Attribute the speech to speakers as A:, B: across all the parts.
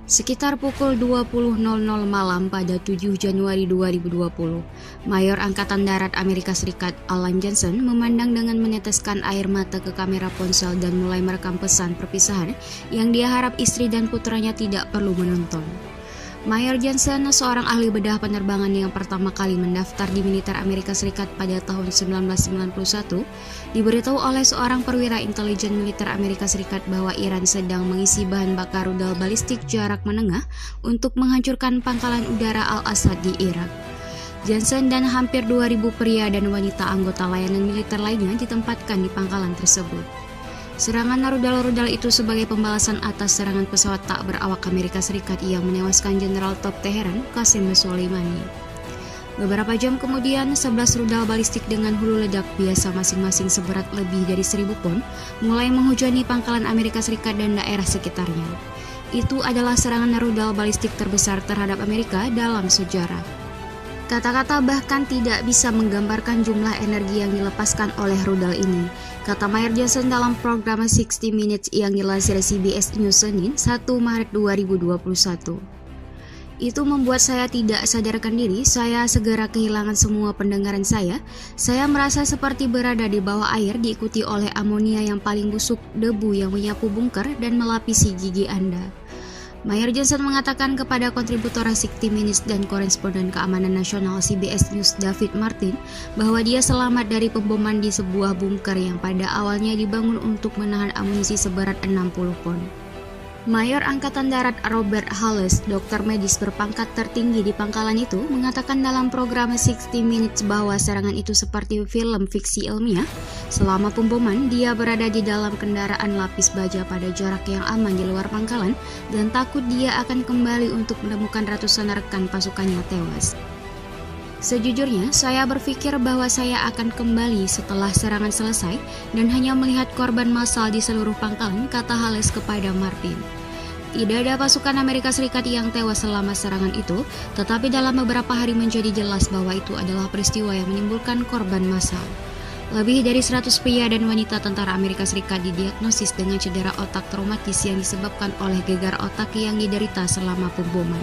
A: Sekitar pukul 20.00 malam pada 7 Januari 2020, Mayor Angkatan Darat Amerika Serikat Alan Johnson memandang dengan meneteskan air mata ke kamera ponsel dan mulai merekam pesan perpisahan yang dia harap istri dan putranya tidak perlu menonton. Mayor Johnson, seorang ahli bedah penerbangan yang pertama kali mendaftar di militer Amerika Serikat pada tahun 1991, diberitahu oleh seorang perwira intelijen militer Amerika Serikat bahwa Iran sedang mengisi bahan bakar rudal balistik jarak menengah untuk menghancurkan pangkalan udara Al-Assad di Irak. Johnson dan hampir 2.000 pria dan wanita anggota layanan militer lainnya ditempatkan di pangkalan tersebut. Serangan rudal-rudal itu sebagai pembalasan atas serangan pesawat tak berawak Amerika Serikat yang menewaskan Jenderal Top Teheran Qasem Soleimani. Beberapa jam kemudian, 11 rudal balistik dengan hulu ledak biasa masing-masing seberat lebih dari 1.000 pon mulai menghujani pangkalan Amerika Serikat dan daerah sekitarnya. Itu adalah serangan rudal balistik terbesar terhadap Amerika dalam sejarah. Kata-kata bahkan tidak bisa menggambarkan jumlah energi yang dilepaskan oleh rudal ini, kata Mayor Johnson dalam program 60 Minutes yang dilansir CBS News Senin 1 Maret 2021. Itu membuat saya tidak sadarkan diri, saya segera kehilangan semua pendengaran saya merasa seperti berada di bawah air diikuti oleh amonia yang paling busuk, debu yang menyapu bunker dan melapisi gigi Anda. Mayor Johnson mengatakan kepada kontributor 60 Minutes dan koresponden keamanan nasional CBS News David Martin bahwa dia selamat dari pemboman di sebuah bunker yang pada awalnya dibangun untuk menahan amunisi seberat 60 pon. Mayor Angkatan Darat Robert Halas, dokter medis berpangkat tertinggi di pangkalan itu, mengatakan dalam program 60 Minutes bahwa serangan itu seperti film fiksi ilmiah. Selama pemboman, dia berada di dalam kendaraan lapis baja pada jarak yang aman di luar pangkalan dan takut dia akan kembali untuk menemukan ratusan rekan pasukannya tewas. Sejujurnya, saya berpikir bahwa saya akan kembali setelah serangan selesai dan hanya melihat korban massal di seluruh pangkalan, kata Halas kepada Martin. Tidak ada pasukan Amerika Serikat yang tewas selama serangan itu, tetapi dalam beberapa hari menjadi jelas bahwa itu adalah peristiwa yang menimbulkan korban massal. Lebih dari 100 pria dan wanita tentara Amerika Serikat didiagnosis dengan cedera otak traumatis yang disebabkan oleh gegar otak yang diderita selama pemboman.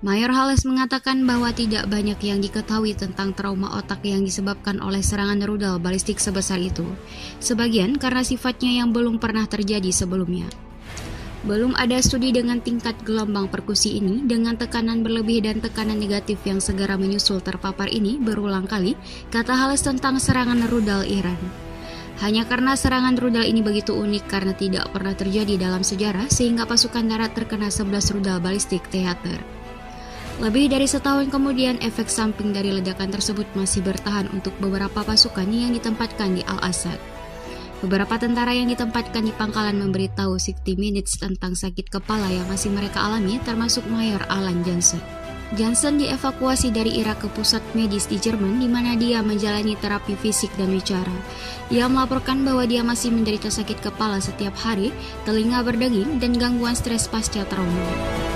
A: Mayor Halas mengatakan bahwa tidak banyak yang diketahui tentang trauma otak yang disebabkan oleh serangan rudal balistik sebesar itu, sebagian karena sifatnya yang belum pernah terjadi sebelumnya. Belum ada studi dengan tingkat gelombang perkusi ini dengan tekanan berlebih dan tekanan negatif yang segera menyusul terpapar ini berulang kali, kata Halas tentang serangan rudal Iran. Hanya karena serangan rudal ini begitu unik karena tidak pernah terjadi dalam sejarah sehingga pasukan darat terkena 11 rudal balistik teater. Lebih dari setahun kemudian, efek samping dari ledakan tersebut masih bertahan untuk beberapa pasukan yang ditempatkan di Al-Assad. Beberapa tentara yang ditempatkan di pangkalan memberitahu 60 Minutes tentang sakit kepala yang masih mereka alami, termasuk Mayor Alan Johnson. Johnson dievakuasi dari Irak ke pusat medis di Jerman di mana dia menjalani terapi fisik dan bicara. Ia melaporkan bahwa dia masih menderita sakit kepala setiap hari, telinga berdenging, dan gangguan stres pasca trauma.